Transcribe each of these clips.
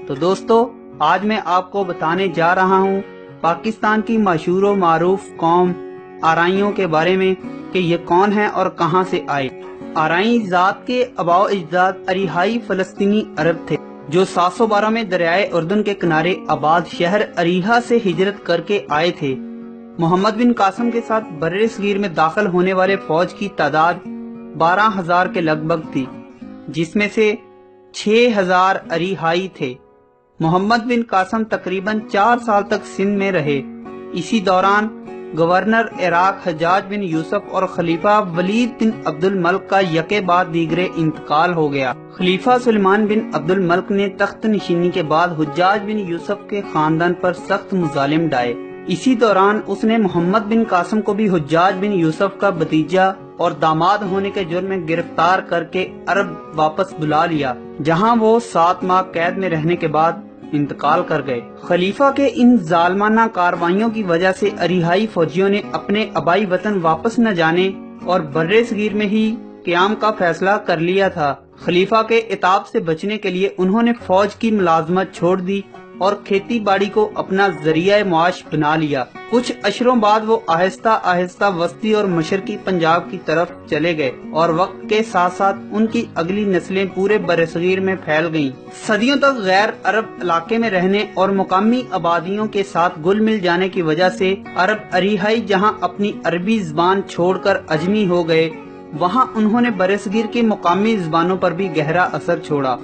تو دوستو آج میں آپ کو بتانے جا رہا ہوں پاکستان کی مشہور و معروف قوم آرائیوں کے بارے میں کہ یہ کون ہیں اور کہاں سے آئے۔ آرائی ذات کے آباء و اجداد اریحائی فلسطینی عرب تھے جو 712 میں دریائے اردن کے کنارے آباد شہر اریحا سے ہجرت کر کے آئے تھے۔ محمد بن قاسم کے ساتھ برِ صغیر میں داخل ہونے والے فوج کی تعداد 12,000 کے لگ بھگ تھی، جس میں سے 6,000 اریحائی تھے۔ محمد بن قاسم تقریباً 4 سال تک سندھ میں رہے۔ اسی دوران گورنر عراق حجاج بن یوسف اور خلیفہ ولید بن عبد الملک کا یکے بعد دیگرے انتقال ہو گیا۔ خلیفہ سلیمان بن عبد الملک نے تخت نشینی کے بعد حجاج بن یوسف کے خاندان پر سخت مظالم ڈھائے۔ اسی دوران اس نے محمد بن قاسم کو بھی حجاج بن یوسف کا بھتیجا اور داماد ہونے کے جرم میں گرفتار کر کے عرب واپس بلا لیا، جہاں وہ 7 ماہ قید میں رہنے کے بعد انتقال کر گئے۔ خلیفہ کے ان ظالمانہ کارروائیوں کی وجہ سے اریحائی فوجیوں نے اپنے آبائی وطن واپس نہ جانے اور برِ صغیر میں ہی قیام کا فیصلہ کر لیا تھا۔ خلیفہ کے عتاب سے بچنے کے لیے انہوں نے فوج کی ملازمت چھوڑ دی اور کھیتی باڑی کو اپنا ذریعہ معاش بنا لیا۔ کچھ اشروں بعد وہ آہستہ آہستہ وسطی اور مشرقی پنجاب کی طرف چلے گئے اور وقت کے ساتھ ساتھ ان کی اگلی نسلیں پورے برصغیر میں پھیل گئیں۔ صدیوں تک غیر عرب علاقے میں رہنے اور مقامی آبادیوں کے ساتھ گل مل جانے کی وجہ سے عرب اریحائی جہاں اپنی عربی زبان چھوڑ کر عجمی ہو گئے، وہاں انہوں نے برصغیر کی مقامی زبانوں پر بھی گہرا اثر چھوڑا۔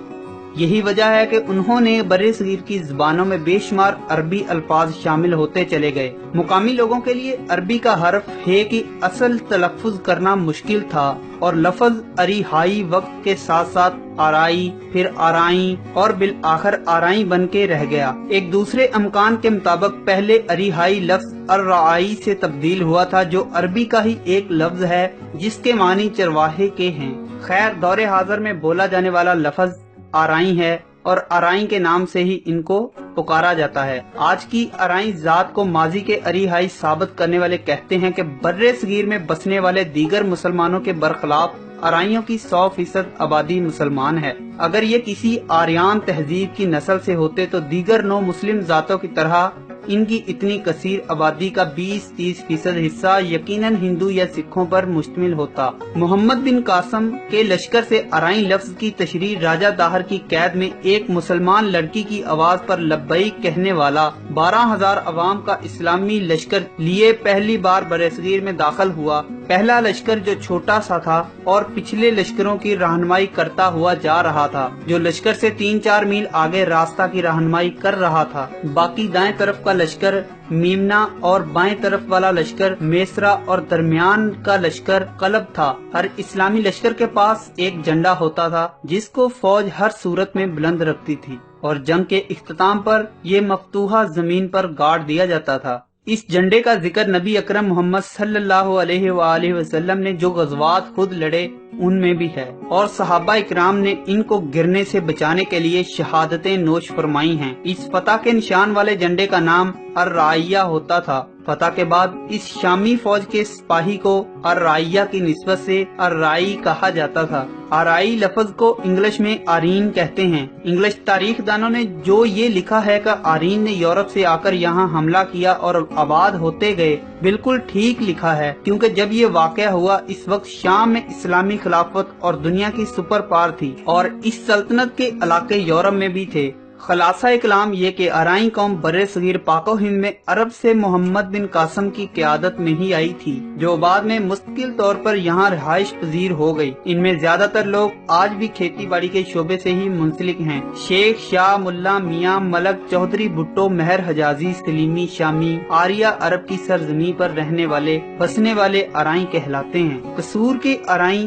یہی وجہ ہے کہ انہوں نے برصغیر کی زبانوں میں بے شمار عربی الفاظ شامل ہوتے چلے گئے۔ مقامی لوگوں کے لیے عربی کا حرف ہے کی اصل تلفظ کرنا مشکل تھا اور لفظ اریحائی وقت کے ساتھ ساتھ آرائی، پھر آرائیں اور بالآخر آرائی بن کے رہ گیا۔ ایک دوسرے امکان کے مطابق پہلے اریحائی لفظ الرعائی سے تبدیل ہوا تھا، جو عربی کا ہی ایک لفظ ہے جس کے معنی چرواہے کے ہیں۔ خیر، دور حاضر میں بولا جانے والا لفظ آرائی ہے اور آرائی کے نام سے ہی ان کو پکارا جاتا ہے۔ آج کی آرائی ذات کو ماضی کے اریحائی ثابت کرنے والے کہتے ہیں کہ برصغیر میں بسنے والے دیگر مسلمانوں کے برخلاف آرائیوں کی 100% آبادی مسلمان ہے۔ اگر یہ کسی آریان تہذیب کی نسل سے ہوتے تو دیگر نو مسلم ذاتوں کی طرح ان کی اتنی کثیر آبادی کا 20-30% حصہ یقیناً ہندو یا سکھوں پر مشتمل ہوتا۔ محمد بن قاسم کے لشکر سے آرائی لفظ کی تشریح راجہ داہر کی قید میں ایک مسلمان لڑکی کی آواز پر لبیک کہنے والا 12,000 عوام کا اسلامی لشکر لیے پہلی بار برصغیر میں داخل ہوا۔ پہلا لشکر جو چھوٹا سا تھا اور پچھلے لشکروں کی رہنمائی کرتا ہوا جا رہا تھا، جو لشکر سے 3-4 میل آگے راستہ کی رہنمائی کر رہا تھا۔ باقی دائیں طرف کا لشکر میمنا اور بائیں طرف والا لشکر میسرا اور درمیان کا لشکر قلب تھا۔ ہر اسلامی لشکر کے پاس ایک جھنڈا ہوتا تھا جس کو فوج ہر صورت میں بلند رکھتی تھی اور جنگ کے اختتام پر یہ مفتوحہ زمین پر گاڑ دیا جاتا تھا۔ اس جھنڈے کا ذکر نبی اکرم محمد صلی اللہ علیہ وآلہ وسلم نے جو غزوات خود لڑے ان میں بھی ہے، اور صحابہ اکرام نے ان کو گرنے سے بچانے کے لیے شہادتیں نوش فرمائی ہیں۔ اس فتح کے نشان والے جھنڈے کا نام الرعیہ ہوتا تھا۔ فتح کے بعد اس شامی فوج کے سپاہی کو الرعیہ کی نسبت سے الرائی کہا جاتا تھا۔ آرائی لفظ کو انگلش میں آرین کہتے ہیں۔ انگلش تاریخ دانوں نے جو یہ لکھا ہے کہ آرین نے یورپ سے آ کر یہاں حملہ کیا اور آباد ہوتے گئے، بالکل ٹھیک لکھا ہے، کیونکہ جب یہ واقعہ ہوا اس وقت شام میں اسلامی خلافت اور دنیا کی سپر پاور تھی اور اس سلطنت کے علاقے یورپ میں بھی تھے۔ خلاصہ کلام یہ کہ آرائی قوم برصغیر پاک و ہند میں عرب سے محمد بن قاسم کی قیادت میں ہی آئی تھی، جو بعد میں مستقل طور پر یہاں رہائش پذیر ہو گئی۔ ان میں زیادہ تر لوگ آج بھی کھیتی باڑی کے شعبے سے ہی منسلک ہیں۔ شیخ، شاہ، ملا، میاں، ملک، چودھری، بھٹو، مہر، حجازی، سلیمی، شامی، آریہ عرب کی سرزمین پر رہنے والے بسنے والے آرائی کہلاتے ہیں۔ قصور کے آرائی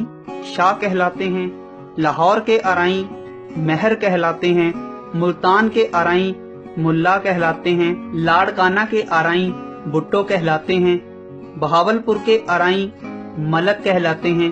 شاہ کہلاتے ہیں، لاہور کے آرائی مہر کہلاتے ہیں، ملتان کے آرائی ملا کہلاتے ہیں، لاڑکانہ کے آرائی بھٹو کہلاتے ہیں، بہاولپور کے آرائی ملک کہلاتے ہیں،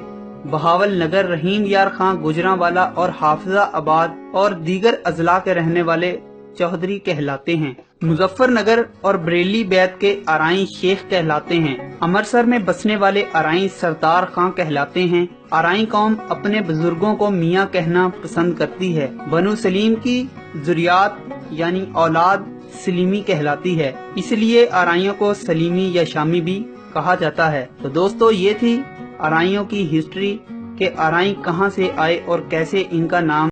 بہاول نگر، رحیم یار خان، گجرانوالا اور حافظہ آباد اور دیگر اضلاع کے رہنے والے چودھری کہلاتے ہیں۔ مظفر نگر اور بریلی بیت کے آرائی شیخ کہلاتے ہیں۔ امرتسر میں بسنے والے آرائی سردار خان کہلاتے ہیں۔ آرائی قوم اپنے بزرگوں کو میاں کہنا پسند کرتی ہے۔ بنو سلیم کی ذریات یعنی اولاد سلیمی کہلاتی ہے، اس لیے آرائیوں کو سلیمی یا شامی بھی کہا جاتا ہے۔ تو دوستو یہ تھی آرائیوں کی ہسٹری کہ آرائی کہاں سے آئے اور کیسے ان کا نام